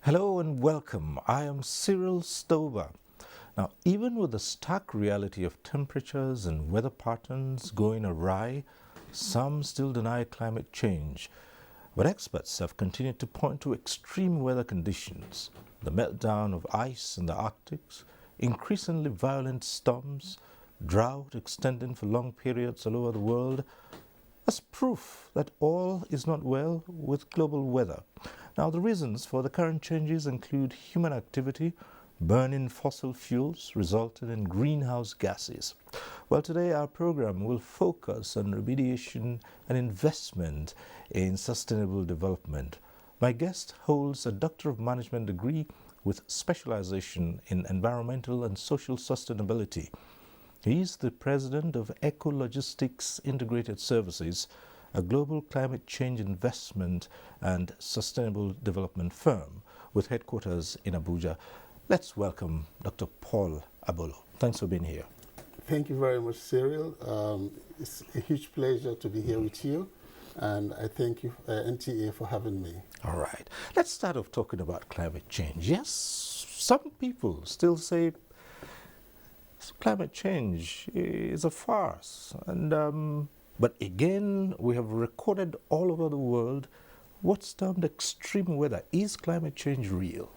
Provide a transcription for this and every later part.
Hello and welcome. I am Cyril Stover. Now, even with the stark reality of temperatures and weather patterns going awry, some still deny climate change. But experts have continued to point to extreme weather conditions, the meltdown of ice in the Arctic, increasingly violent storms, drought extending for long periods all over the world, as proof that all is not well with global weather. Now, the reasons for the current changes include human activity, burning fossil fuels resulting in greenhouse gases. Well, today our program will focus on remediation and investment in sustainable development. My guest holds a Doctor of Management degree with specialization in environmental and social sustainability. He is the president of Eco Logistics Integrated Services, a global climate change investment and sustainable development firm with headquarters in Abuja. Let's welcome Dr. Paul Abolo. Thanks for being here. Thank you very much, Cyril. It's a huge pleasure to be here with you, and I thank you, NTA, for having me. All right. Let's start off talking about climate change. Yes, some people still say climate change is a farce, and but again, we have recorded all over the world what's termed extreme weather. Is climate change real?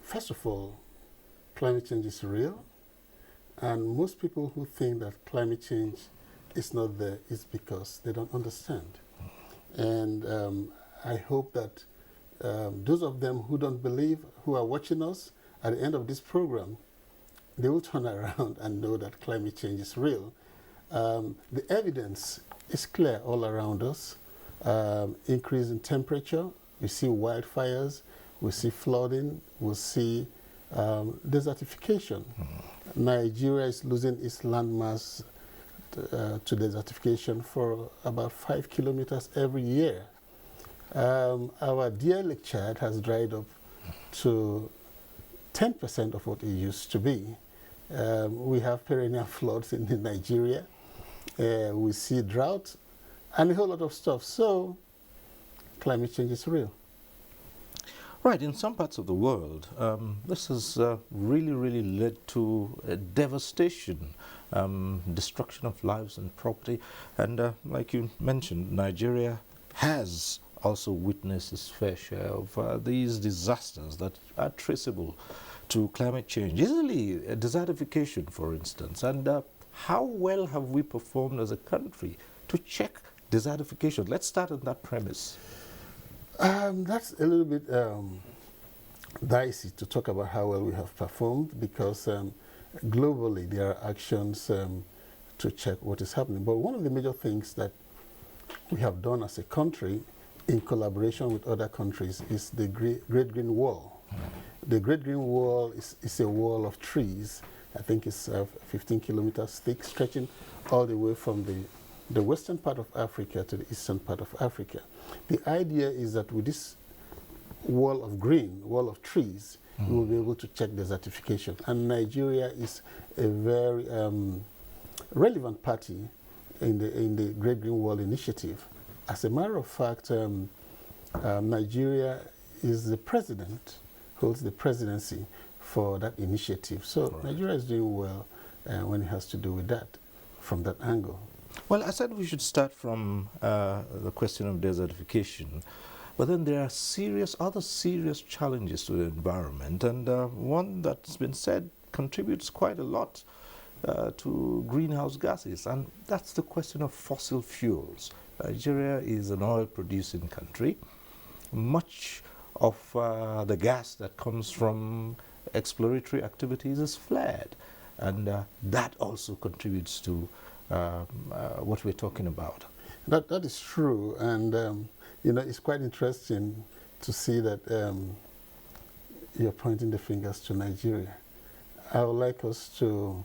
First of all, climate change is real, and most people who think that climate change is not there is because they don't understand. And I hope that those of them who don't believe, who are watching us, at the end of this program, they will turn around and know that climate change is real. The evidence is clear all around us. Increase in temperature, we see wildfires, we see flooding, we see desertification. Nigeria is losing its landmass to desertification for about 5 kilometers every year. Our dear Lake Chad has dried up to 10% of what it used to be. We have perennial floods in Nigeria. We see drought and a whole lot of stuff. So climate change is real. Right. In some parts of the world, this has really led to devastation, destruction of lives and property. And like you mentioned, Nigeria has also witnessed its fair share of these disasters that are traceable to climate change, easily desertification, for instance. And how well have we performed as a country to check desertification? Let's start on that premise. That's a little bit dicey to talk about how well we have performed, because globally there are actions to check what is happening. But one of the major things that we have done as a country in collaboration with other countries is the Great Green Wall. The Great Green Wall is a wall of trees. I think it's 15 kilometers thick, stretching all the way from the western part of Africa to the eastern part of Africa. The idea is that with this wall of trees, we will be able to check desertification. And Nigeria is a very relevant party in the Great Green Wall initiative. As a matter of fact, Nigeria is the president, holds the presidency for that initiative. So right. Nigeria is doing well when it has to do with that, from that angle. Well, I said we should start from the question of desertification, but then there are other serious challenges to the environment, and one that's been said contributes quite a lot to greenhouse gases, and that's the question of fossil fuels. Nigeria is an oil-producing country, much of the gas that comes from exploratory activities is flared. And that also contributes to what we're talking about. That is true. And, it's quite interesting to see that you're pointing the fingers to Nigeria. I would like us to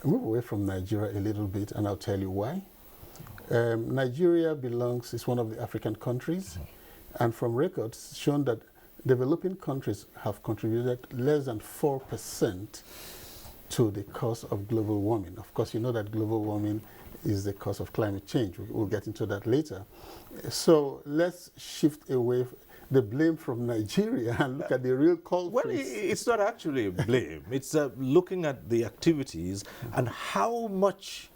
move away from Nigeria a little bit, and I'll tell you why. Nigeria is one of the African countries, and from records shown that developing countries have contributed less than 4% to the cause of global warming. Of course, you know that global warming is the cause of climate change. We'll get into that later. So let's shift away the blame from Nigeria and look at the real culprits. Well, it's not actually a blame. It's looking at the activities and how much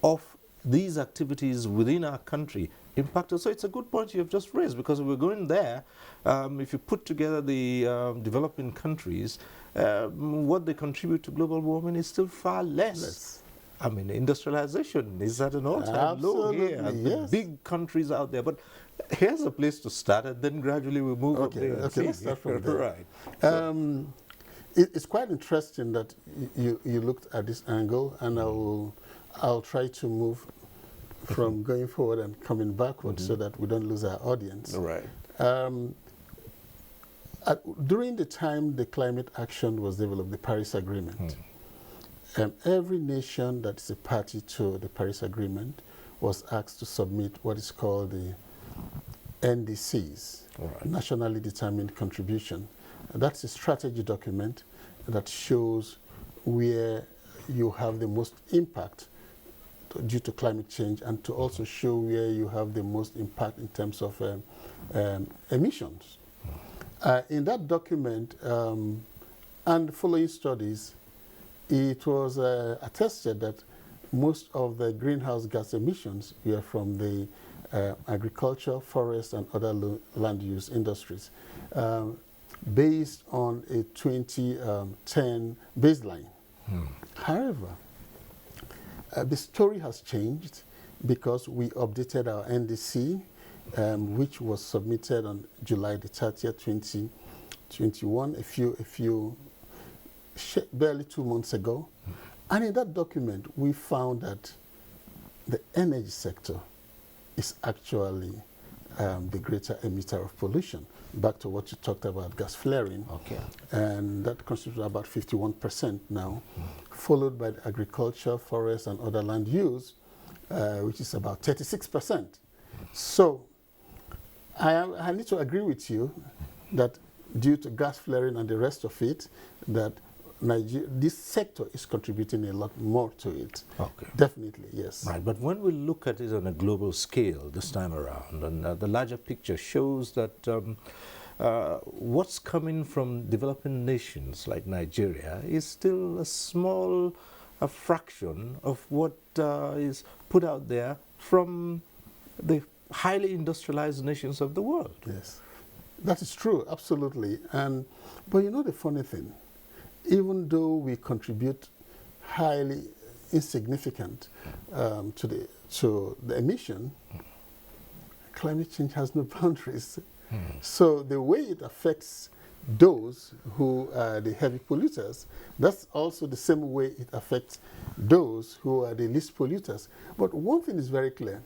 of these activities within our country impact us. So it's a good point you have just raised, because we're going there. If you put together the developing countries, what they contribute to global warming is still far less. I mean, industrialization is at an all-time low here. Yes. The big countries out there. But here's a place to start, and then gradually we move up there. Okay, let's start from there. Right. It's quite interesting that you looked at this angle, and I'll try to move from going forward and coming backward so that we don't lose our audience. Right. During the time the climate action was developed, the Paris Agreement, every nation that is a party to the Paris Agreement was asked to submit what is called the NDCs, Nationally Determined Contribution. That's a strategy document that shows where you have the most impact due to climate change, and to also show where you have the most impact in terms of emissions. In that document and following studies, it was attested that most of the greenhouse gas emissions were from the agriculture, forest, and other land use industries, based on a 2010 baseline. However, the story has changed because we updated our NDC, which was submitted on July the 30th, 2021, barely 2 months ago. And in that document, we found that the energy sector is actually the greater emitter of pollution. Back to what you talked about, gas flaring. Okay. And that constitutes about 51% now, followed by the agriculture, forest, and other land use, which is about 36%. So I need to agree with you that due to gas flaring and the rest of it, that this sector is contributing a lot more to it. Okay. Definitely, yes. Right, but when we look at it on a global scale this time around, and the larger picture shows that what's coming from developing nations like Nigeria is still a small fraction of what is put out there from the highly industrialized nations of the world. Yes, that is true, absolutely. But you know the funny thing, even though we contribute highly insignificant to the emission, climate change has no boundaries. So the way it affects those who are the heavy polluters, that's also the same way it affects those who are the least polluters. But one thing is very clear.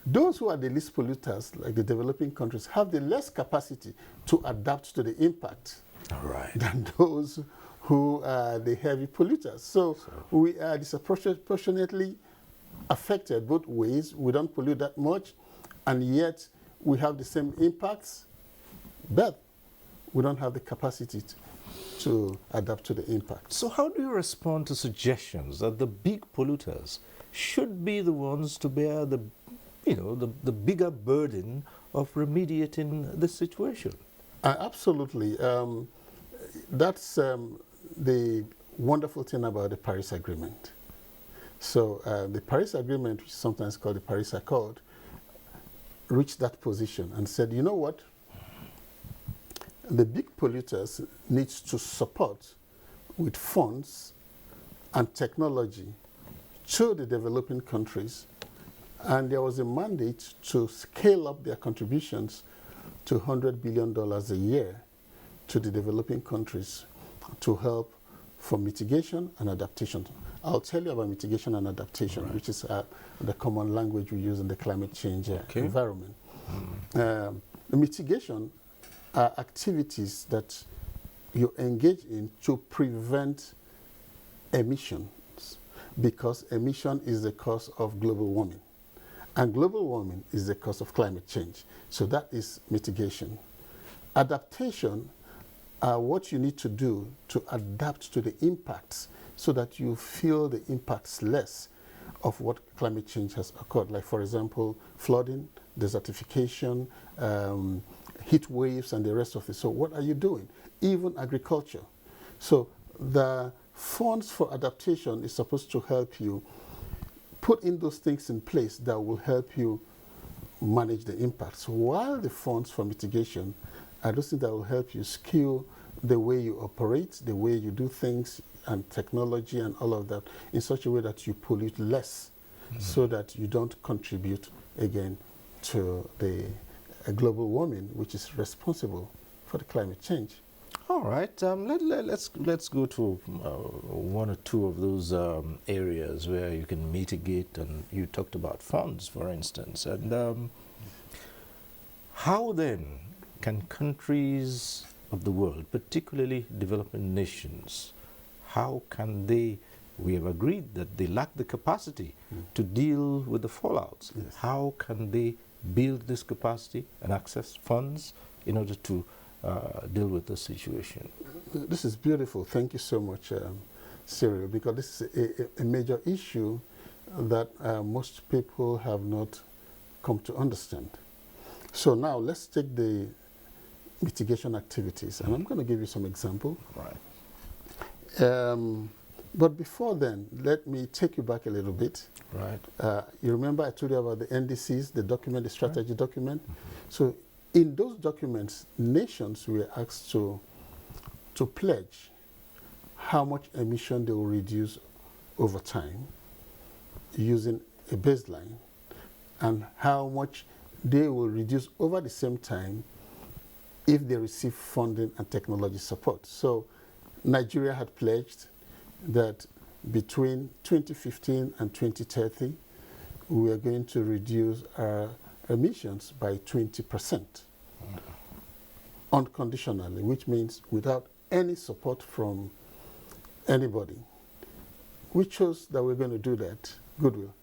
Those who are the least polluters, like the developing countries, have the less capacity to adapt to the impact than those who are the heavy polluters. So we are disproportionately affected both ways. We don't pollute that much, and yet we have the same impacts, but we don't have the capacity to adapt to the impact. So how do you respond to suggestions that the big polluters should be the ones to bear the bigger burden of remediating the situation? Absolutely. That's the wonderful thing about the Paris Agreement. So the Paris Agreement, which is sometimes called the Paris Accord, reached that position and said, you know what? The big polluters need to support with funds and technology to the developing countries And there was a mandate to scale up their contributions to $100 billion a year to the developing countries to help for mitigation and adaptation. I'll tell you about mitigation and adaptation, Right. which is the common language we use in the climate change environment. The mitigation are activities that you engage in to prevent emissions, because emission is the cause of global warming. And global warming is the cause of climate change. So that is mitigation. Adaptation are what you need to do to adapt to the impacts so that you feel the impacts less of what climate change has occurred. Like, for example, flooding, desertification, heat waves, and the rest of it. So what are you doing? Even agriculture. So the funds for adaptation is supposed to help you put in those things in place that will help you manage the impacts. While the funds for mitigation are those things that will help you skew the way you operate, the way you do things, and technology and all of that in such a way that you pollute less, so that you don't contribute again to the global warming, which is responsible for the climate change. All right, let's go to one or two of those areas where you can mitigate, and you talked about funds, for instance. And how then can countries of the world, particularly developing nations, how can they, we have agreed that they lack the capacity to deal with the fallouts. Yes. How can they build this capacity and access funds in order to deal with the situation? This is beautiful. Thank you so much, Cyril, because this is a major issue that most people have not come to understand. So now let's take the mitigation activities, and I'm going to give you some example. Right. But before then, let me take you back a little bit. Right. You remember I told you about the NDCs, the document, the strategy document? So in those documents, nations were asked to pledge how much emission they will reduce over time using a baseline, and how much they will reduce over the same time if they receive funding and technology support. So Nigeria had pledged that between 2015 and 2030, we are going to reduce our emissions by 20%, unconditionally, which means without any support from anybody. We chose that we're going to do that, goodwill.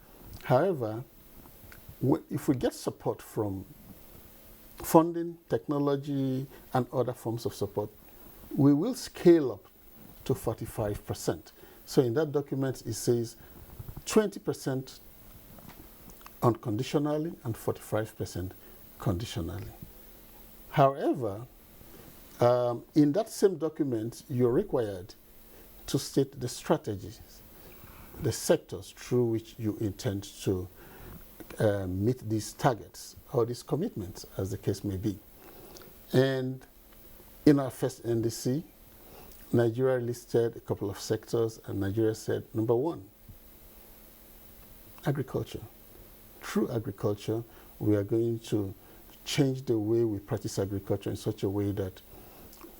However, if we get support from funding, technology, and other forms of support, we will scale up to 45%. So in that document, it says 20% unconditionally and 45% conditionally. However, in that same document, you're required to state the strategies, the sectors through which you intend to meet these targets or these commitments, as the case may be. And in our first NDC, Nigeria listed a couple of sectors, and Nigeria said, number one, agriculture. Through agriculture, we are going to change the way we practice agriculture in such a way that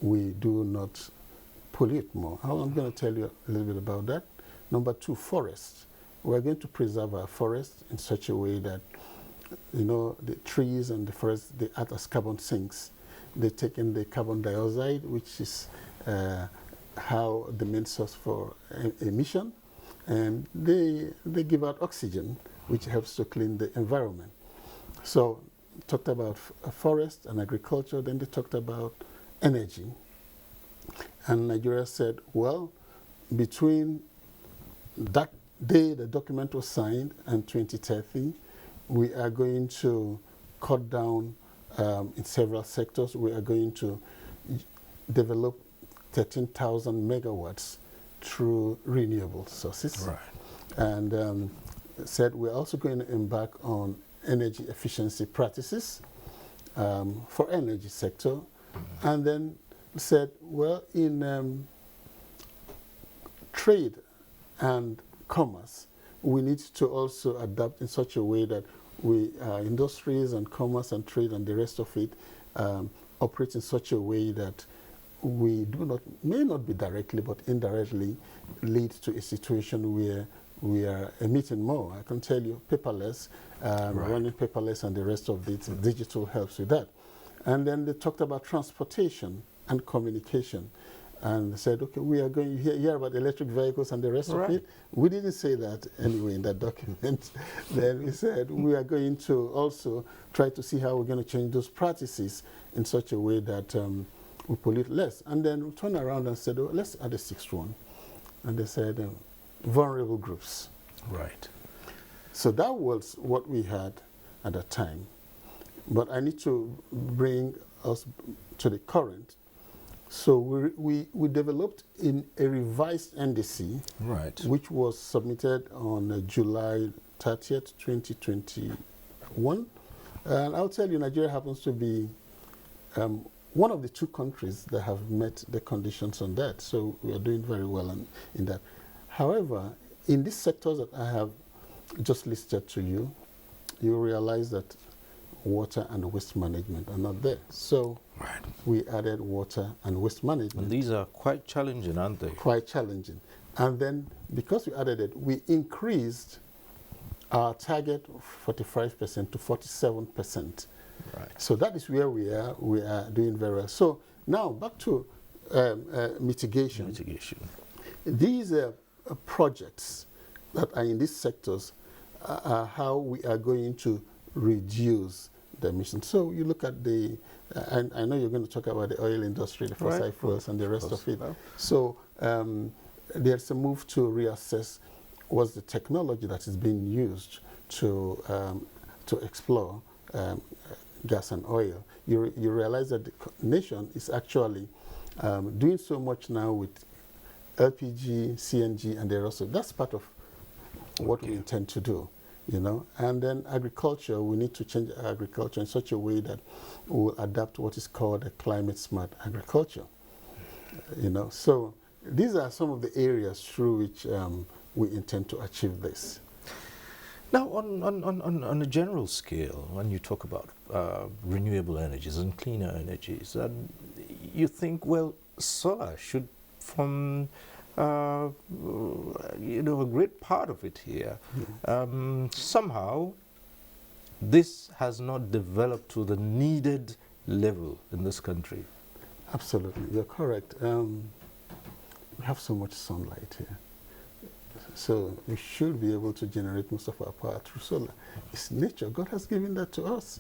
we do not pollute more. I'm going to tell you a little bit about that. Number two, forests. We're going to preserve our forests in such a way that, you know, the trees and the forests, they act as carbon sinks. They take in the carbon dioxide, which is how the main source for emission, and they give out oxygen, which helps to clean the environment. So talked about forest and agriculture, then they talked about energy. And Nigeria said, well, between that day the document was signed and 2030, we are going to cut down in several sectors. We are going to develop 13,000 megawatts through renewable sources. Right. And said we're also going to embark on energy efficiency practices for energy sector. And then said, well, in trade and commerce, we need to also adapt in such a way that we industries and commerce and trade and the rest of it operate in such a way that we may not be directly but indirectly lead to a situation where we are emitting more. I can tell you paperless, running paperless and the rest of it, digital helps with that. And then they talked about transportation and communication. And they said, okay, we are going to hear about electric vehicles and the rest of it. We didn't say that anyway in that document. Then we said we are going to also try to see how we're going to change those practices in such a way that we pollute less. And then we turned around and said, oh, let's add a sixth one. And they said, vulnerable groups. Right. So that was what we had at that time. But I need to bring us to the current. So we developed in a revised NDC, which was submitted on July 30th, 2021. And I'll tell you, Nigeria happens to be one of the two countries that have met the conditions on that. So we are doing very well in that. However, in these sectors that I have just listed to you, you realize that water and waste management are not there. So we added water and waste management. And these are quite challenging, aren't they? Quite challenging. And then because we added it, we increased our target of 45% to 47%. Right. So that is where we are. We are doing very well. So now back to mitigation. Mitigation. These projects that are in these sectors are how we are going to reduce the emissions. So you look at the, and I know you're going to talk about the oil industry, the fossil fuels and the rest of it. So there's a move to reassess what's the technology that is being used to explore gas and oil. You realize that the nation is actually doing so much now with LPG, CNG, and the rest of it. That's part of what we intend to do. You know, and then agriculture, we need to change agriculture in such a way that we'll adapt what is called a climate smart agriculture. You know, so these are some of the areas through which we intend to achieve this. Now, on a general scale, when you talk about renewable energies and cleaner energies, you think, well, solar should form you know, a great part of it here. Somehow, this has not developed to the needed level in this country. Absolutely, you're correct. We have so much sunlight here. So we should be able to generate most of our power through solar. It's nature. God has given that to us.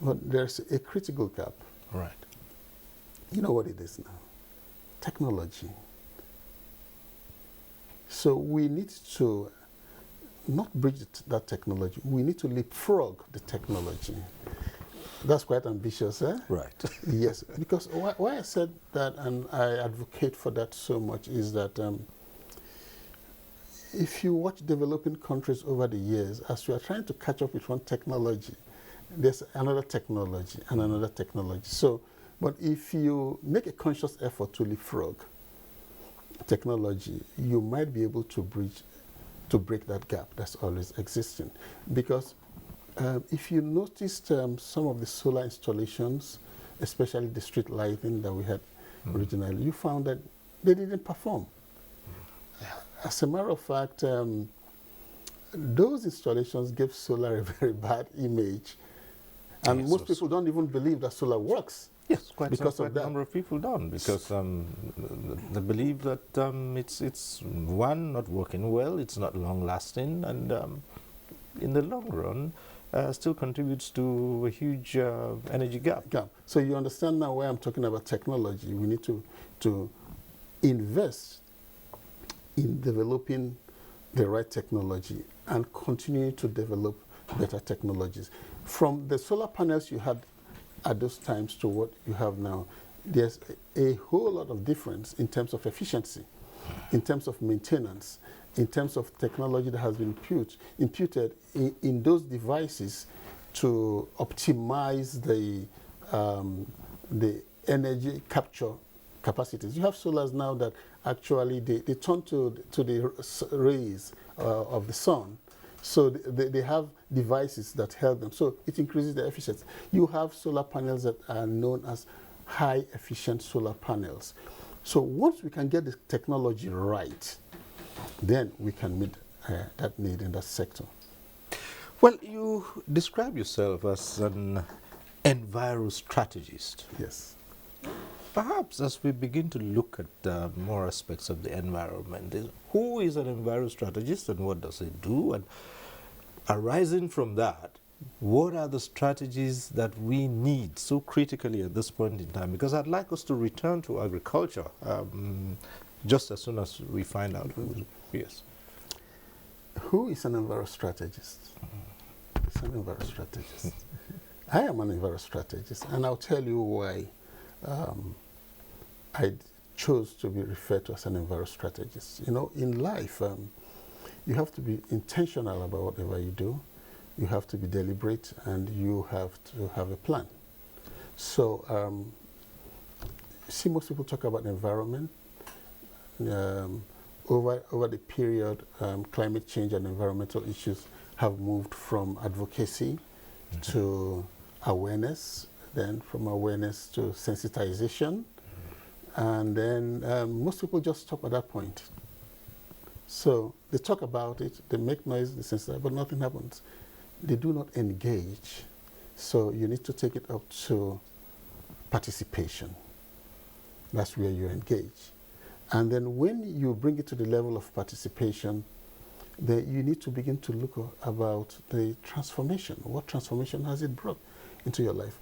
But there's a critical gap. Right. You know what it is now? Technology. So we need to not bridge that technology. We need to leapfrog the technology. That's quite ambitious, eh? Right. Yes, because why I said that and I advocate for that so much is that if you watch developing countries over the years, as we are trying to catch up with one technology, there's another technology and another technology. So, but if you make a conscious effort to leapfrog technology, you might be able to break that gap that's always existing. Because if you noticed some of the solar installations, especially the street lighting that we had originally, you found that they didn't perform. As a matter of fact, those installations gave solar a very bad image. And yes, most people don't even believe that solar works. Yes, quite a number of people don't, because they believe that it's one, not working well, it's not long lasting, and in the long run still contributes to a huge energy gap. So you understand now why I'm talking about technology. We need to invest in developing the right technology and continue to develop better technologies. From the solar panels you had at those times to what you have now, there's a whole lot of difference in terms of efficiency, in terms of maintenance, in terms of technology that has been imputed in those devices to optimize the energy capture capacities. You have solars now that actually they turn to the rays of the sun. So they have devices that help them. So it increases the efficiency. You have solar panels that are known as high efficient solar panels. So once we can get the technology right, then we can meet that need in that sector. Well, you describe yourself as an enviro-strategist. Yes. Perhaps as we begin to look at more aspects of the environment, who is an enviro-strategist and what does it do? And arising from that, what are the strategies that we need so critically at this point in time? Because I'd like us to return to agriculture just as soon as we find out who. Yes. Who is an enviro-strategist? It's an enviro-strategist. I am an enviro-strategist, and I'll tell you why I chose to be referred to as an enviro-strategist. You know, in life, you have to be intentional about whatever you do. You have to be deliberate, and you have to have a plan. So, see, most people talk about the environment. Over the period, climate change and environmental issues have moved from advocacy to awareness, then from awareness to sensitization, and then most people just stop at that point. So they talk about it, they make noise, they sensitize, but nothing happens. They do not engage. So you need to take it up to participation. That's where you engage. And then when you bring it to the level of participation, then you need to begin to look about the transformation. What transformation has it brought into your life?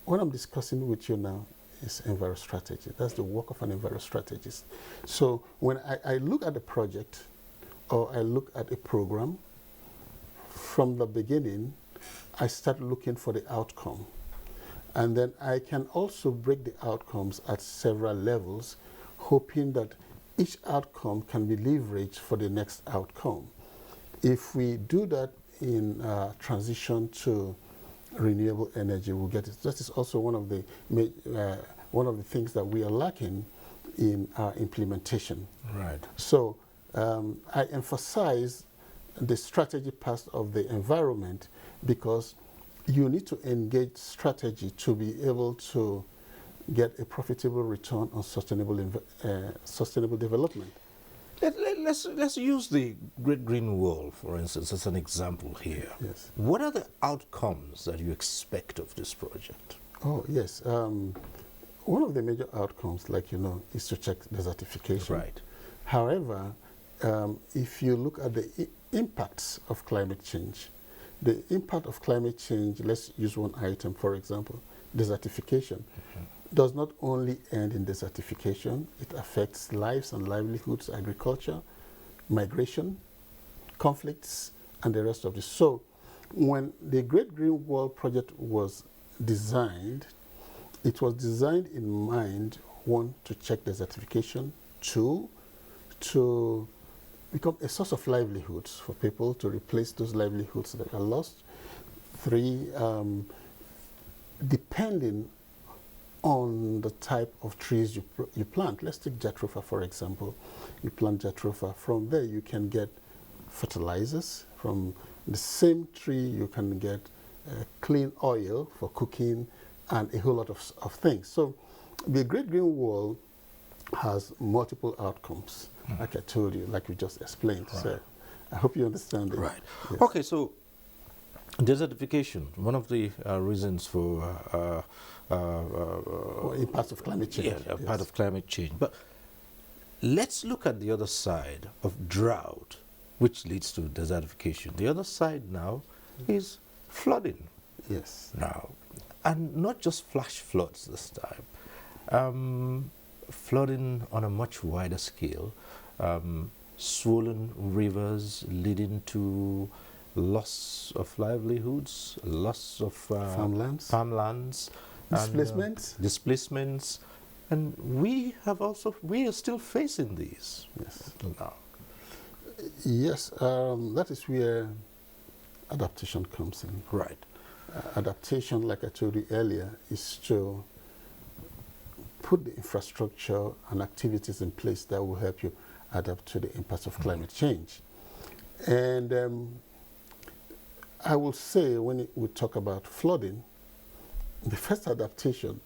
What I'm discussing with you now is enviro-strategy. That's the work of an enviro-strategist. So when I look at a project or I look at a program, from the beginning, I start looking for the outcome. And then I can also break the outcomes at several levels, hoping that each outcome can be leveraged for the next outcome. If we do that in transition to renewable energy, we'll get it. That is also one of the things that we are lacking in our implementation. Right. So I emphasize the strategy part of the environment because you need to engage strategy to be able to get a profitable return on sustainable development. Let's use the Great Green Wall, for instance, as an example here. Yes. What are the outcomes that you expect of this project? Oh, yes. One of the major outcomes, like you know, is to check desertification. Right. However, if you look at the impacts of climate change, the impact of climate change, let's use one item, for example, desertification, does not only end in desertification, it affects lives and livelihoods, agriculture, migration, conflicts, and the rest of this. So when the Great Green Wall project was designed, it was designed in mind, one, to check desertification, two, to become a source of livelihoods for people, to replace those livelihoods that are lost, three, depending on the type of trees you plant. Let's take jatropha, for example. You plant jatropha. From there, you can get fertilizers. From the same tree, you can get clean oil for cooking and a whole lot of things. So the Great Green Wall has multiple outcomes, like I told you, like we just explained. Right. So I hope you understand it. Right. Yes. Okay, so desertification, one of the reasons for impacts of climate change. Yeah, part of climate change. But let's look at the other side of drought, which leads to desertification. The other side now is flooding. Yes. Now, and not just flash floods this time. Flooding on a much wider scale, swollen rivers leading to loss of livelihoods, loss of farmlands, displacements, and we are still facing these. Yes. Now. Yes, that is where adaptation comes in. Right. Adaptation, like I told you earlier, is to put the infrastructure and activities in place that will help you adapt to the impacts of climate change. And I will say, when we talk about flooding, the first adaptation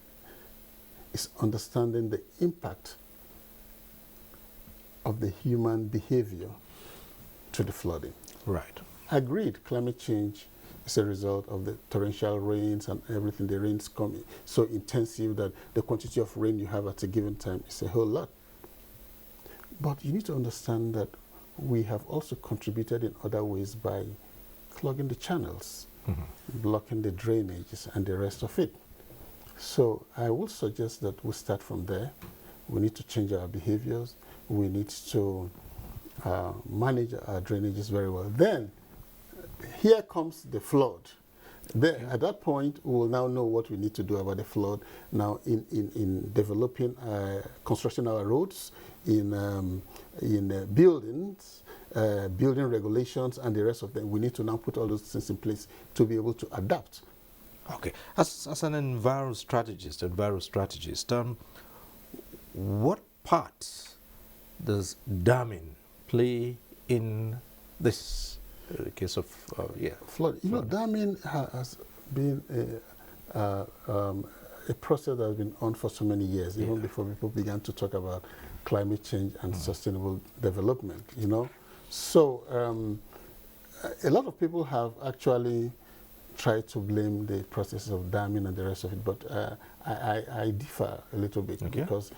is understanding the impact of the human behavior to the flooding. Right. Agreed, climate change is a result of the torrential rains and everything. The rains come so intensive that the quantity of rain you have at a given time is a whole lot. But you need to understand that we have also contributed in other ways by clogging the channels, blocking the drainages and the rest of it. So I would suggest that we start from there. We need to change our behaviors. We need to manage our drainages very well. Then, here comes the flood. Then, at that point, we will now know what we need to do about the flood. Now, in developing, constructing our roads, in buildings, building regulations, and the rest of them, we need to now put all those things in place to be able to adapt. Okay. As an enviro strategist, what part does damming play in this case of flood? You know, damming has been a process that has been on for so many years, even before people began to talk about climate change and sustainable development. You know, so a lot of people have actually tried to blame the process of damming and the rest of it, but I differ a little bit, because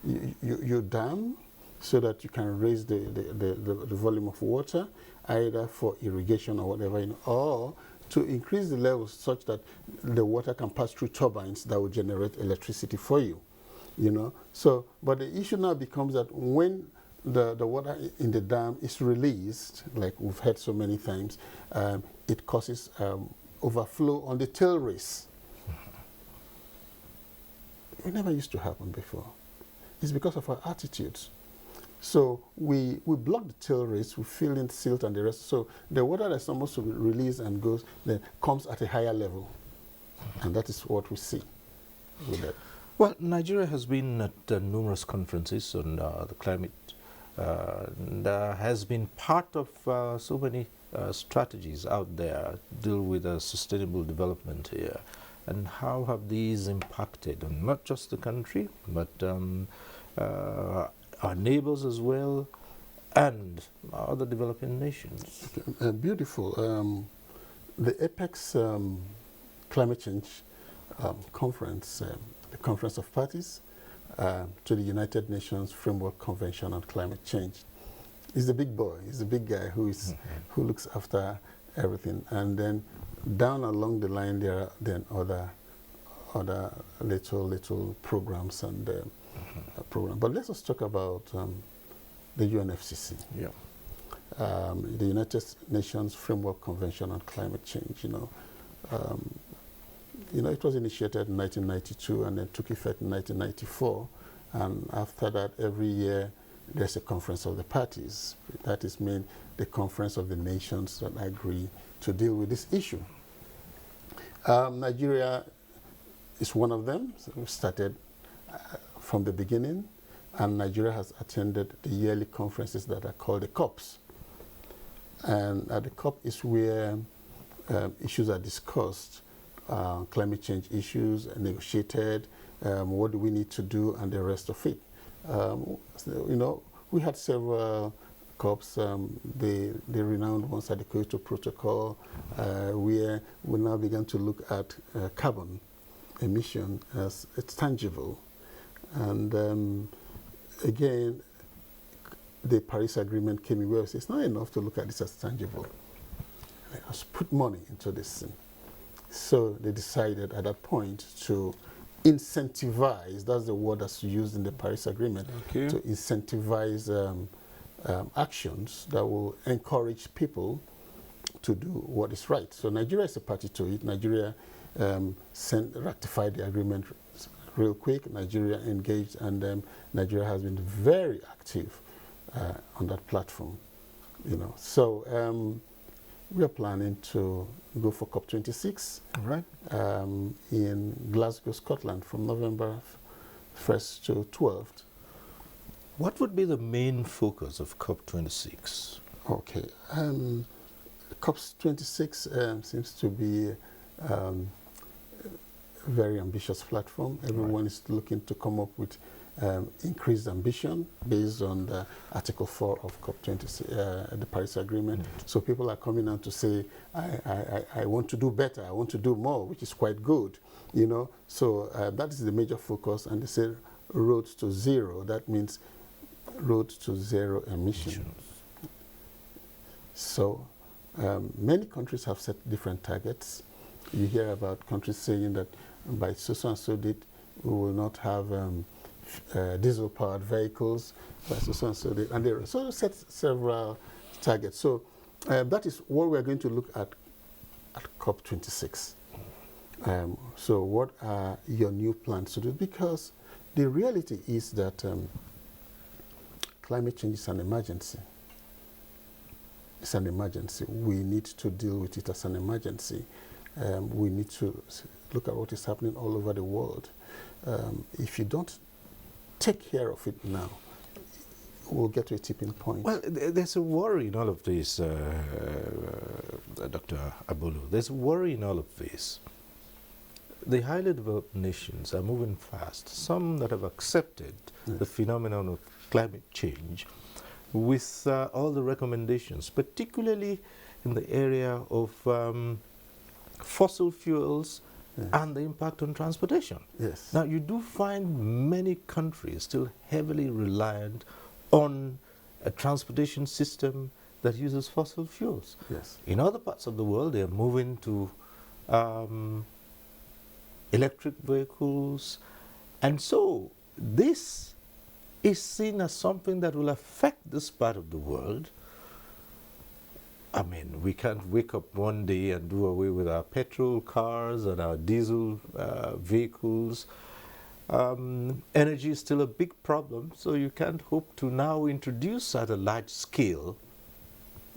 you dam so that you can raise the volume of water, either for irrigation or whatever, you know, or to increase the levels such that the water can pass through turbines that will generate electricity for you, you know. So, but the issue now becomes that when the water in the dam is released, like we've heard so many times, it causes overflow on the tailrace. It never used to happen before. It's because of our attitudes. So we block the tailrace, we fill in silt and the rest. So the water that's supposed to be released and goes, then comes at a higher level. And that is what we see with that. Well, Nigeria has been at numerous conferences on the climate. Has been part of so many strategies out there to deal with sustainable development here. And how have these impacted on not just the country, but our neighbors as well, and other developing nations? Beautiful. The Apex Climate Change Conference, the Conference of Parties to the United Nations Framework Convention on Climate Change, is the big boy. He's the big guy who who looks after everything. And then down along the line, there are then other little programs and program. But let's just talk about the UNFCCC. Yeah. The United Nations Framework Convention on Climate Change. It was initiated in 1992 and then took effect in 1994. And after that, every year there's a conference of the parties. That is mean the conference of the nations that agree to deal with this issue. Nigeria is one of them. So we started from the beginning, and Nigeria has attended the yearly conferences that are called the COPs. And at the COP is where issues are discussed, climate change issues, negotiated, what do we need to do, and the rest of it. We had several COPs, the renowned ones at the Kyoto Protocol, where we now began to look at carbon emission as it's tangible. And again, the Paris Agreement came in where it's not enough to look at this as tangible. Let's put money into this thing. So they decided at that point to incentivize, that's the word that's used in the Paris Agreement, to incentivize actions that will encourage people to do what is right. So Nigeria is a party to it. Nigeria ratified the agreement real quick. Nigeria engaged, and Nigeria has been very active on that platform. So we are planning to go for COP26 in Glasgow, Scotland, from November 1st to 12th. What would be the main focus of COP26? Okay. COP26 seems to be um, a very ambitious platform. Everyone is looking to come up with increased ambition based on the Article 4 of COP26, the Paris Agreement. So people are coming out to say, I want to do better, I want to do more, which is quite good, you know. So that is the major focus. And they say road to zero. That means road to zero emissions. So many countries have set different targets. You hear about countries saying that by so and so date, we will not have diesel-powered vehicles, by so and so date. And they so set several targets. So that is what we are going to look at COP26. So what are your new plans to do? Because the reality is that climate change is an emergency. It's an emergency. We need to deal with it as an emergency. We need to look at what is happening all over the world. If you don't take care of it now, we'll get to a tipping point. Well, there's a worry in all of this, Dr. Abolo. There's a worry in all of this. The highly developed nations are moving fast, some that have accepted the phenomenon of climate change with all the recommendations, particularly in the area of fossil fuels and the impact on transportation. Yes. Now, you do find many countries still heavily reliant on a transportation system that uses fossil fuels. Yes. In other parts of the world, they are moving to electric vehicles. And so this is seen as something that will affect this part of the world. I mean, we can't wake up one day and do away with our petrol cars and our diesel vehicles. Energy is still a big problem, so you can't hope to now introduce at a large scale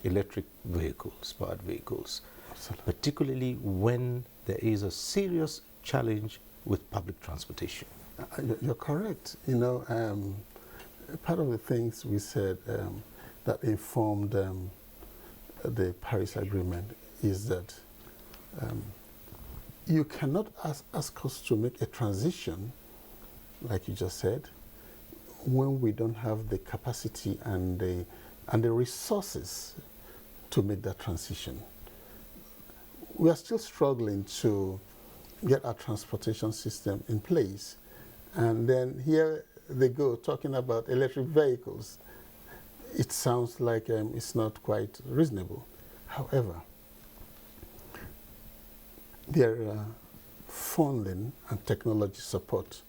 electric vehicles, powered vehicles, Absolutely. particularly when there is a serious challenge with public transportation. You're correct. You know, part of the things we said that informed the Paris Agreement is that you cannot ask us to make a transition, like you just said, when we don't have the capacity and the resources to make that transition. We are still struggling to get our transportation system in place. And then here they go talking about electric vehicles. It sounds like it's not quite reasonable. However, there are funding and technology support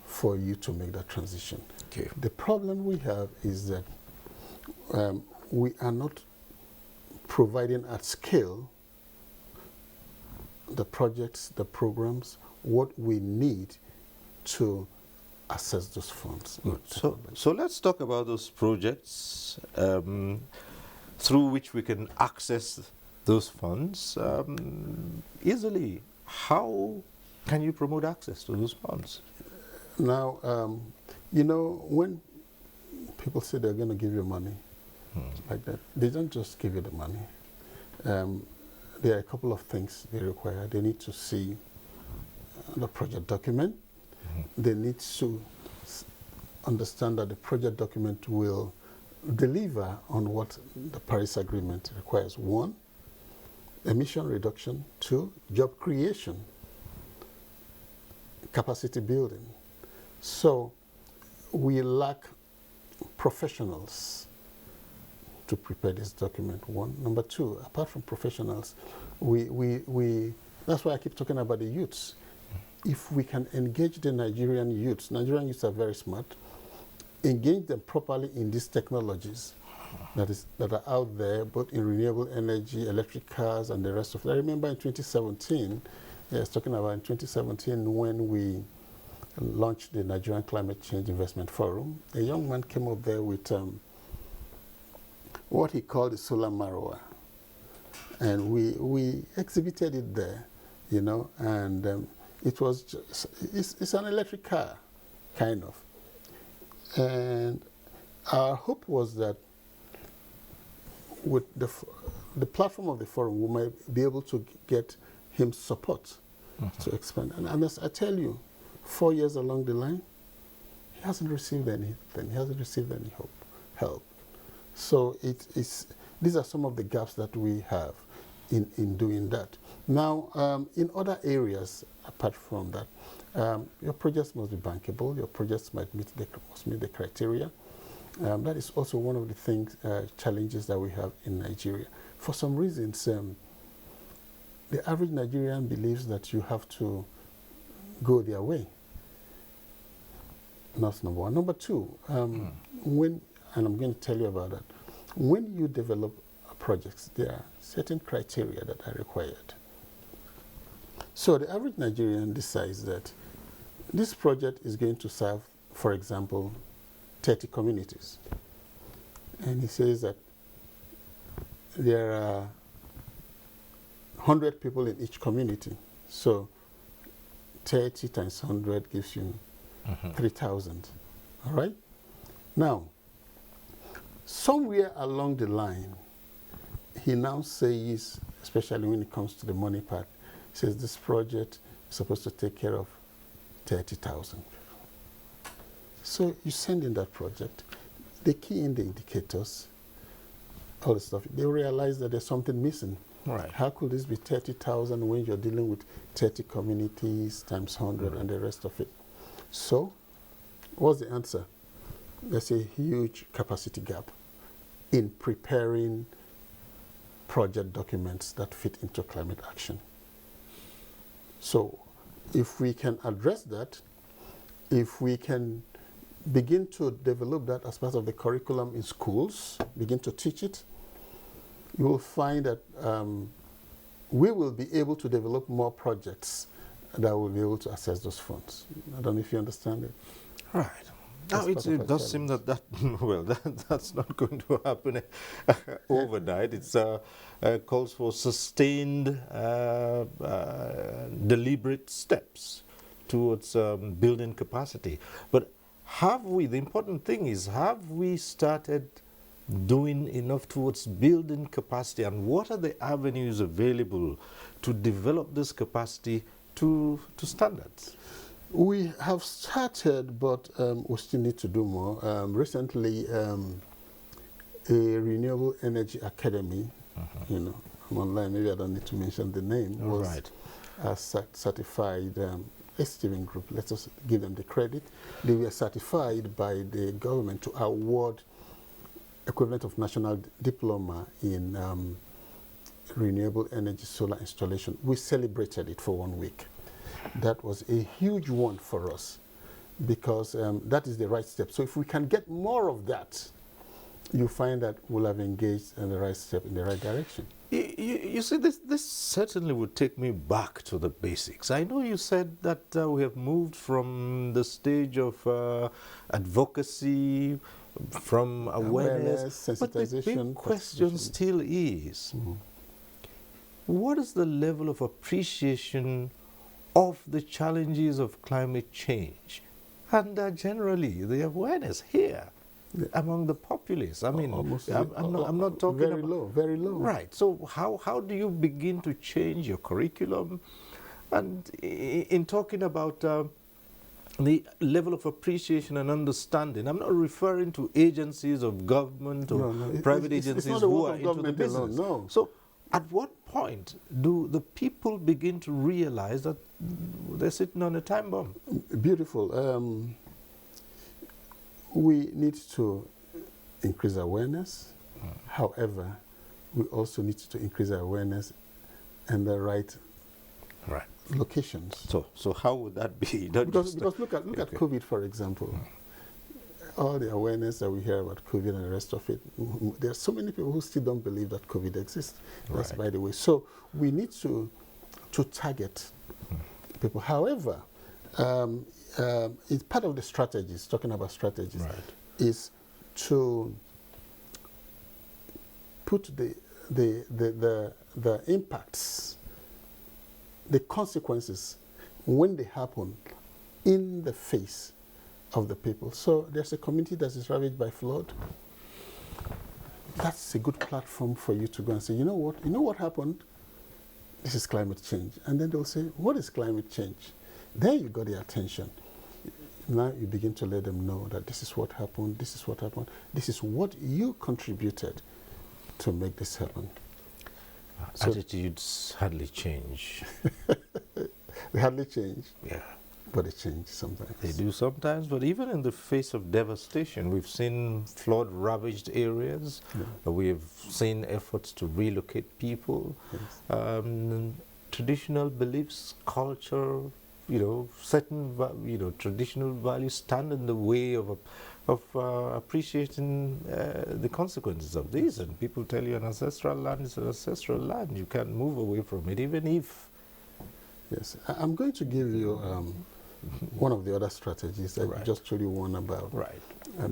for you to make that transition. Okay. The problem we have is that we are not providing at scale the projects, the programs, what we need to access those funds. Good. So let's talk about those projects through which we can access those funds easily. How can you promote access to those funds? Now, you know, when people say they're going to give you money like that, they don't just give you the money. There are a couple of things they require. They need to see the project document. They need to understand that the project document will deliver on what the Paris Agreement requires. 1, emission reduction. 2, job creation, capacity building. So we lack professionals to prepare this document. 1. Number 2, apart from professionals, that's why I keep talking about the youths. If we can engage the Nigerian youths are very smart, engage them properly in these technologies that are out there, both in renewable energy, electric cars, and the rest of it. I remember in 2017, I was talking about in 2017 when we launched the Nigerian Climate Change Investment Forum, a young man came up there with what he called the solar Marwa. And we exhibited it there, you know, and it was just, it's an electric car, kind of. And our hope was that with the platform of the forum, we might be able to get him support to expand. And as I tell you, 4 years along the line, he hasn't received anything. He hasn't received any help. So these are some of the gaps that we have in doing that. Now, in other areas, apart from that, your projects must be bankable. Your projects must meet the criteria. That is also one of the challenges that we have in Nigeria. For some reasons, the average Nigerian believes that you have to go their way. That's number one. Number two, and I'm going to tell you about that, when you develop projects, there are certain criteria that are required. So the average Nigerian decides that this project is going to serve, for example, 30 communities. And he says that there are 100 people in each community. So 30 times 100 gives you 3,000. All right? Now, somewhere along the line, he now says, especially when it comes to the money part, he says this project is supposed to take care of 30,000 people. So you send in that project, they key in the indicators, all the stuff. They realize that there's something missing. Right. How could this be 30,000 when you're dealing with 30 communities times 100 and the rest of it? So, what's the answer? There's a huge capacity gap in preparing project documents that fit into climate action. So, if we can address that, if we can begin to develop that as part of the curriculum in schools, begin to teach it, you will find that we will be able to develop more projects that will be able to access those funds. I don't know if you understand it. Right. Now, it does seem that that's not going to happen overnight. It's calls for sustained, deliberate steps towards building capacity. But the important thing is, have we started doing enough towards building capacity, and what are the avenues available to develop this capacity to standards? We have started, but we still need to do more. Recently, a Renewable Energy Academy, I'm online, maybe I don't need to mention the name, was certified, a steering group, let us give them the credit. They were certified by the government to award equivalent of national diploma in renewable energy solar installation. We celebrated it for 1 week. That was a huge one for us because that is the right step. So if we can get more of that, you find that we'll have engaged in the right step in the right direction. You see, this certainly would take me back to the basics. I know you said that we have moved from the stage of advocacy, from awareness, but the big question still is, what is the level of appreciation of the challenges of climate change and generally the awareness here among the populace? I mean, I'm not talking very low, very low. Right. So how do you begin to change your curriculum? And in talking about the level of appreciation and understanding, I'm not referring to agencies of government or private agencies who are into the business. Alone, no. So at what point do the people begin to realize that they're sitting on a time bomb? Beautiful. We need to increase awareness. However, we also need to increase awareness in the right locations. So how would that be? Because look at COVID, for example. All the awareness that we hear about COVID and the rest of it, there are so many people who still don't believe that COVID exists. That's by the way. So we need to target people. However, it's part of the strategies, talking about strategies, is to put the impacts, the consequences, when they happen, in the face of the people. So there's a community that is ravaged by flood. that's a good platform for you to go and say, you know what happened? This is climate change. And then they'll say, what is climate change? There you got their attention. Now you begin to let them know that this is what happened, this is what happened, this is what you contributed to make this happen. So attitudes hardly change. they hardly change. Yeah. But they change sometimes. They do sometimes, but even in the face of devastation, we've seen flood-ravaged areas. Yeah. We've seen efforts to relocate people. Yes. Traditional beliefs, culture, certain, traditional values stand in the way of appreciating the consequences of this. And people tell you an ancestral land is an ancestral land. You can't move away from it, even if. Yes, I'm going to give you one of the other strategies that Right. you just told you one about. Right.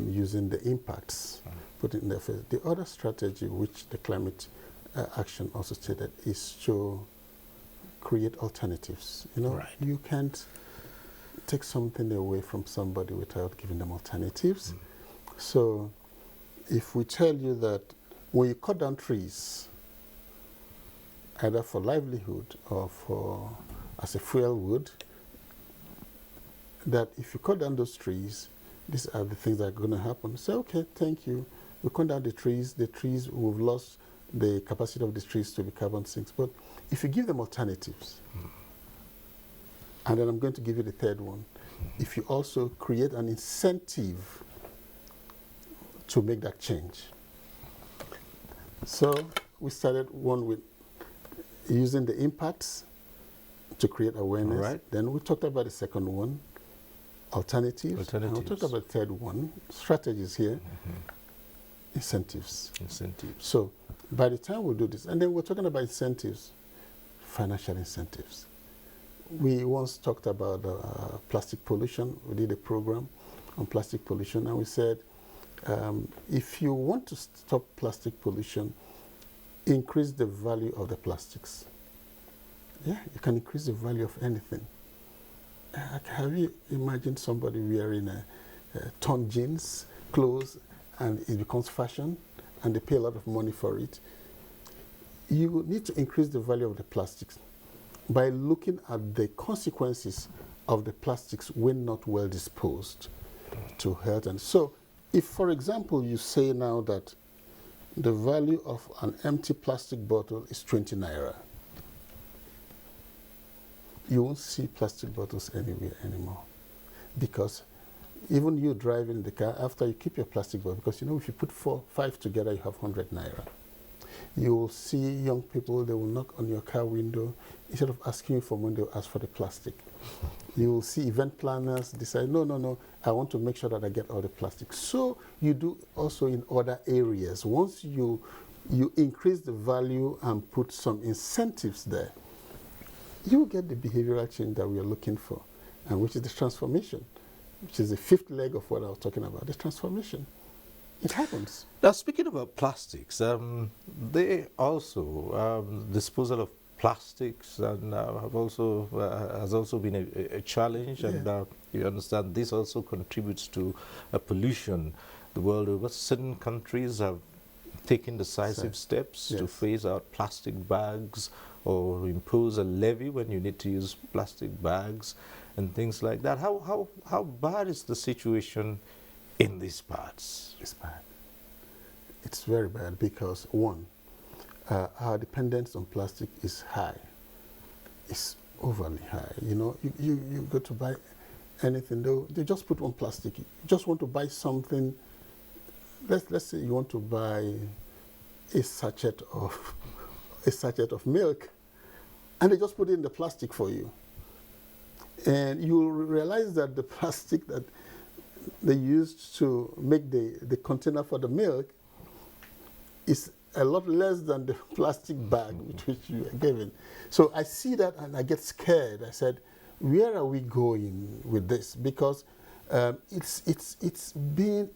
Using the impacts, put it in their face. The other strategy, which the climate action also stated, is to create alternatives. Right. You can't take something away from somebody without giving them alternatives. So if we tell you that when you cut down trees, either for livelihood or as a fuel wood, that if you cut down those trees, these are the things that are going to happen. Say, okay, thank you. We cut down the trees, we've lost the capacity of the trees to be carbon sinks. But if you give them alternatives, and then I'm going to give you the third one, if you also create an incentive to make that change. So we started one with using the impacts to create awareness. Right. Then we talked about the second one, alternatives. And we talked about the third one, strategies here, incentives. So by the time we do this, and then we're talking about incentives, financial incentives. We once talked about plastic pollution. We did a program on plastic pollution, and we said, if you want to stop plastic pollution, increase the value of the plastics. Yeah, you can increase the value of anything. Have you imagined somebody wearing a torn jeans, clothes, and it becomes fashion, and they pay a lot of money for it? You need to increase the value of the plastics by looking at the consequences of the plastics when not well disposed to health. And so, if, for example, you say now that the value of an empty plastic bottle is 20 naira, you won't see plastic bottles anywhere anymore. Because even you driving the car, after you keep your plastic bottle, because if you put 4, 5 together, you have 100 naira. You will see young people, they will knock on your car window. Instead of asking you for money, they'll ask for the plastic. You will see event planners decide, no, I want to make sure that I get all the plastic. So you do also in other areas. Once you increase the value and put some incentives there, you will get the behavioral change that we are looking for, and which is the transformation, which is the fifth leg of what I was talking about, the transformation. It happens. Now, speaking about plastics, they also, disposal of plastics and has also been a challenge, and you understand this also contributes to pollution the world over. Certain countries have taken decisive steps to phase out plastic bags or impose a levy when you need to use plastic bags and things like that. How bad is the situation in these parts? It's bad. It's very bad because, one, our dependence on plastic is high. It's overly high. You go to buy anything, they just put on plastic. You just want to buy something. Let's say you want to buy a sachet of milk, and they just put it in the plastic for you. And you will realize that the plastic that they used to make the container for the milk is a lot less than the plastic bag with which you are given. So I see that and I get scared. I said, where are we going with this? Because it's being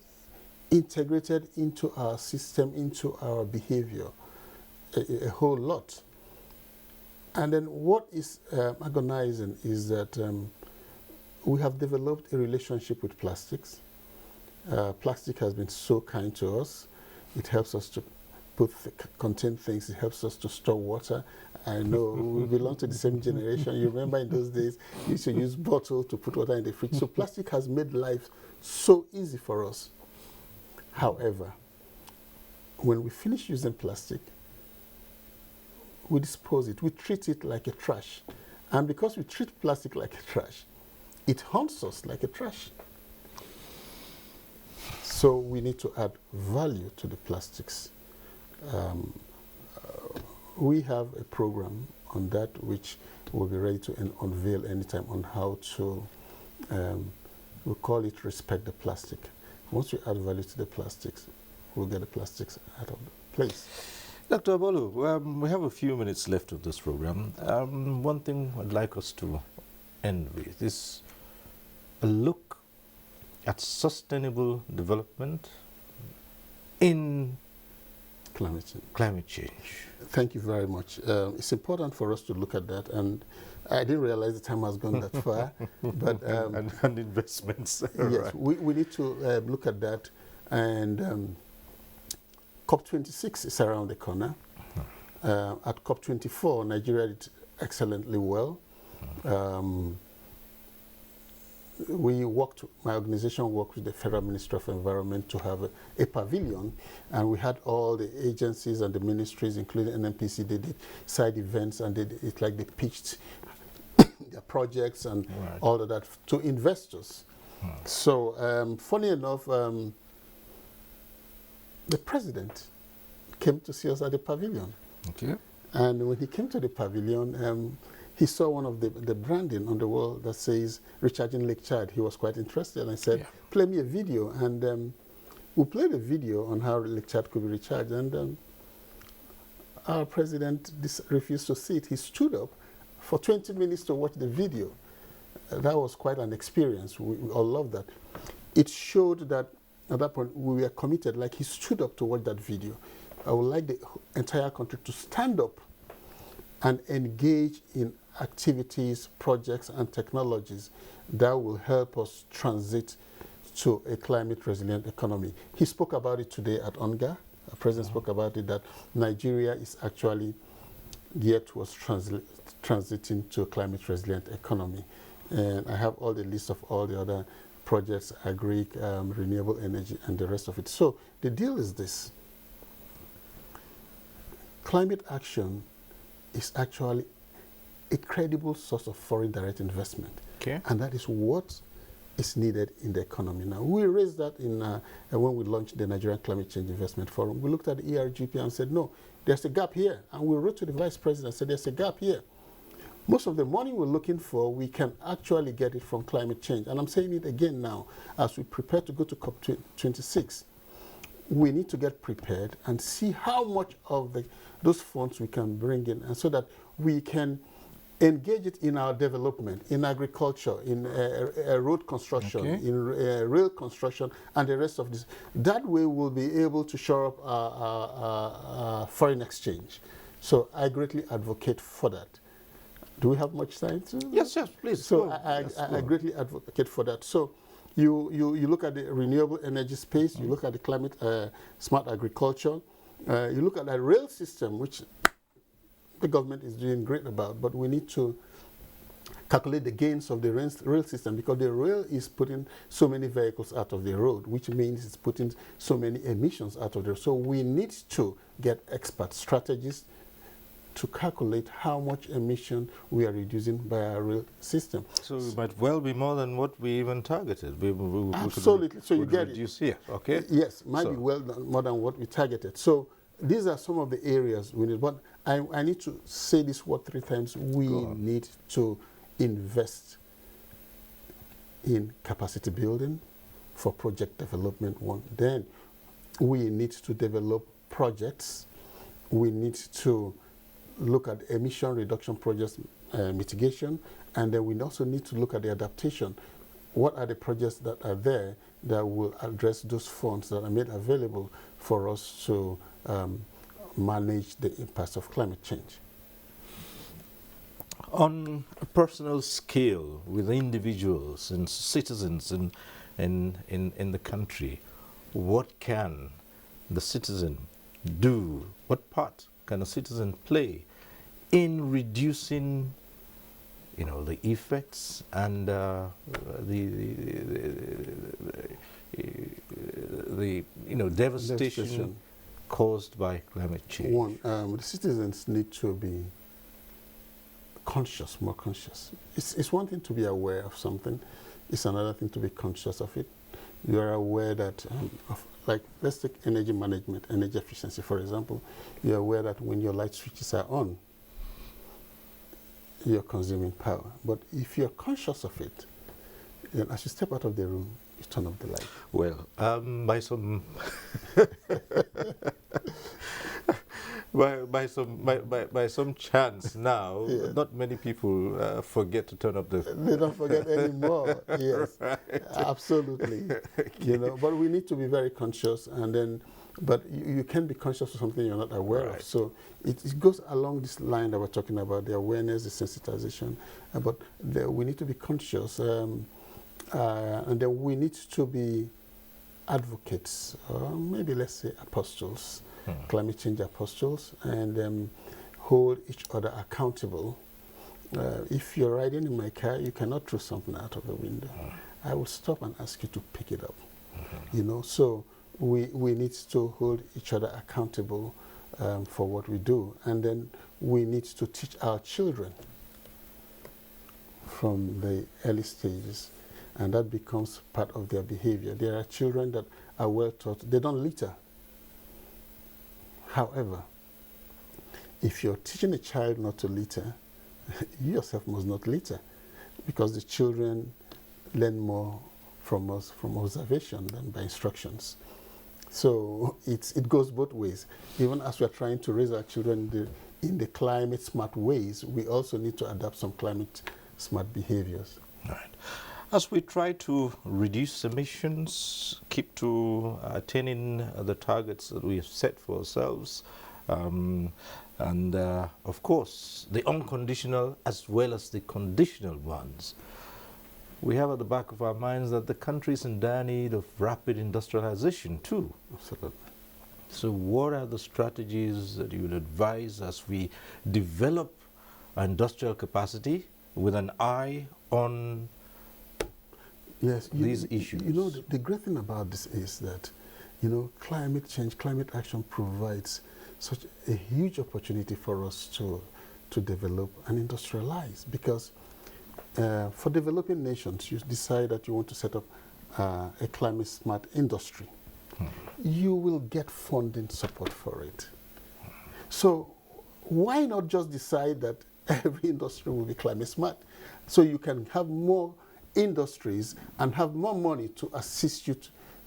integrated into our system, into our behavior, a whole lot. And then what is agonizing is that we have developed a relationship with plastics. Plastic has been so kind to us. It helps us to contain things. It helps us to store water. I know we belong to the same generation. You remember in those days, we used to use bottles to put water in the fridge. So plastic has made life so easy for us. However, when we finish using plastic, we dispose it. We treat it like a trash. And because we treat plastic like a trash, it haunts us like a trash. So we need to add value to the plastics. We have a program on that which we'll be ready to unveil anytime on how to, we call it respect the plastic. Once we add value to the plastics, we'll get the plastics out of the place. Dr. Abolo, we have a few minutes left of this program. One thing I'd like us to end with is a look at sustainable development in climate change. Thank you very much. It's important for us to look at that, and I didn't realize the time has gone that far. But and investments. Yes, right. we need to look at that, and COP26 is around the corner. At COP24, Nigeria did excellently well. My organization worked with the Federal Ministry of Environment to have a pavilion, and we had all the agencies and the ministries, including NNPC. They did side events, and it's like they pitched their projects and all of that to investors. So, funny enough, the president came to see us at the pavilion. Okay. And when he came to the pavilion, he saw one of the branding on the wall that says recharging Lake Chad. He was quite interested and said, play me a video. And we played a video on how Lake Chad could be recharged. And our president refused to see it. He stood up for 20 minutes to watch the video. That was quite an experience. We all loved that. It showed that at that point we were committed. Like, he stood up to watch that video. I would like the entire country to stand up and engage in activities, projects, and technologies that will help us transit to a climate-resilient economy. He spoke about it today at UNGA. The president spoke about it, that Nigeria is actually geared towards transiting to a climate-resilient economy. And I have all the list of all the other projects, agri, renewable energy, and the rest of it. So the deal is this. Climate action is actually a credible source of foreign direct investment. Okay. And that is what is needed in the economy. Now, we raised that in when we launched the Nigerian Climate Change Investment Forum. We looked at the ERGP and said, no, there's a gap here. And we wrote to the Vice President and said, there's a gap here. Most of the money we're looking for, we can actually get it from climate change. And I'm saying it again now, as we prepare to go to COP26, we need to get prepared and see how much of those funds we can bring in, and so that we can engage it in our development, in agriculture, in road construction, in rail construction, and the rest of this. That way we'll be able to shore up our foreign exchange. So I greatly advocate for that. Do we have much time? Yes, please. So I greatly advocate for that. So you look at the renewable energy space, you look at the climate smart agriculture, you look at the rail system, which the government is doing great about, but we need to calculate the gains of the rail system, because the rail is putting so many vehicles out of the road, which means it's putting so many emissions out of there. So we need to get expert strategists to calculate how much emission we are reducing by our rail system. So it might well be more than what we even targeted. We Absolutely. So you get reduce here, okay? Yes, might be well more than what we targeted. So these are some of the areas we need. But I need to say this word 3 times. We need to invest in capacity building for project development. One. Then we need to develop projects. We need to look at emission reduction projects, mitigation, and then we also need to look at the adaptation. What are the projects that are there that will address those funds that are made available for us to manage the impacts of climate change? On a personal scale, with individuals and citizens in the country, what can the citizen do? What part can a citizen play in reducing, the effects and the devastation caused by climate change? One, the citizens need to be conscious, more conscious. It's one thing to be aware of something. It's another thing to be conscious of it. You are aware that, like, let's take energy management, energy efficiency, for example. You're aware that when your light switches are on, you're consuming power. But if you're conscious of it, then as you step out of the room, you turn off the light. Well, by some by some chance now, Yeah. not many people forget to turn up the. They don't forget anymore. Yes, Right. absolutely. But we need to be very conscious, and then, but you can be conscious of something you're not aware Right. of. So it goes along this line that we're talking about: the awareness, the sensitization. But we need to be conscious, and then we need to be advocates, maybe let's say apostles, climate change apostles, and hold each other accountable. If you're riding in my car, you cannot throw something out of the window. I will stop and ask you to pick it up. So we need to hold each other accountable for what we do, and then we need to teach our children from the early stages, and that becomes part of their behavior. There are children that are well taught, they don't litter. However, if you're teaching a child not to litter, you yourself must not litter, because the children learn more from us from observation than by instructions. So it goes both ways. Even as we're trying to raise our children in the climate smart ways, we also need to adopt some climate smart behaviors. Right. As we try to reduce emissions, keep to attaining the targets that we have set for ourselves, and of course the unconditional as well as the conditional ones, we have at the back of our minds that the country is in dire need of rapid industrialization too. Absolutely. So what are the strategies that you would advise as we develop our industrial capacity with an eye on these issues? The great thing about this is that, climate change, climate action provides such a huge opportunity for us to develop and industrialize, because for developing nations, you decide that you want to set up a climate smart industry. You will get funding support for it. So why not just decide that every industry will be climate smart, so you can have more industries and have more money to assist you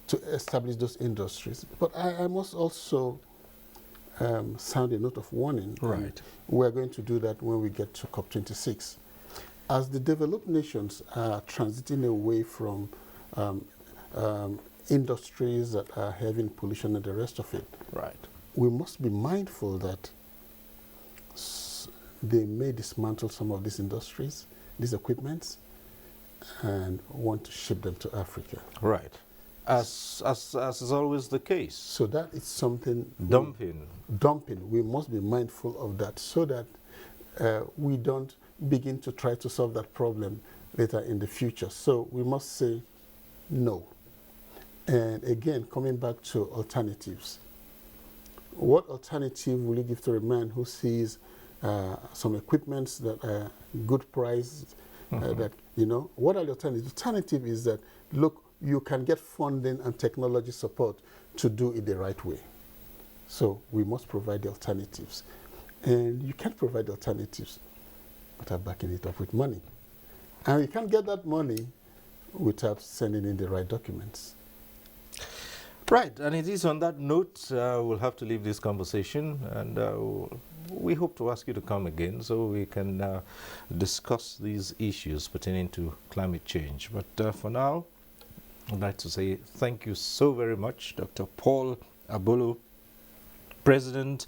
to establish those industries. But I must also sound a note of warning. Right. We're going to do that when we get to COP26. As the developed nations are transiting away from industries that are having pollution and the rest of it, Right. we must be mindful that they may dismantle some of these industries, these equipments, and want to ship them to Africa. Right. As is always the case. So that is something. Dumping. We must be mindful of that, so that we don't begin to try to solve that problem later in the future. So we must say no. And again, coming back to alternatives. What alternative will you give to a man who sees some equipments that are good priced, that, what are the alternatives? The alternative is that, look, you can get funding and technology support to do it the right way. So we must provide the alternatives. And you can't provide the alternatives without backing it up with money. And you can't get that money without sending in the right documents. Right, and it is on that note we'll have to leave this conversation, and we hope to ask you to come again so we can discuss these issues pertaining to climate change. But for now, I'd like to say thank you so very much, Dr. Paul Abolo, President,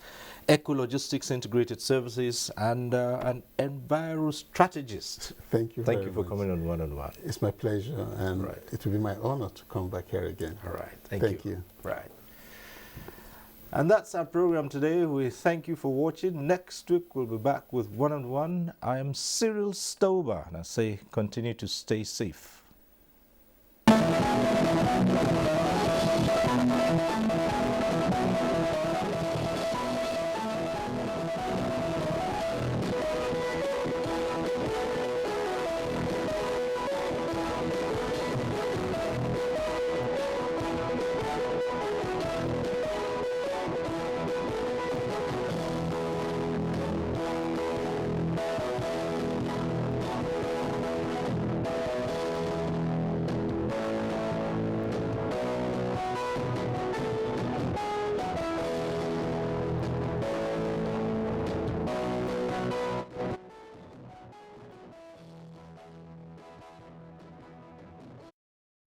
Ecologistics Integrated Services, and an enviro strategist. Thank you very much. Thank you for coming on One-on-One. It's my pleasure, and Right. it will be my honor to come back here again. All right. Thank Thank you. Right. And that's our program today. We thank you for watching. Next week we'll be back with One-on-One. I am Cyril Stober, and I say continue to stay safe.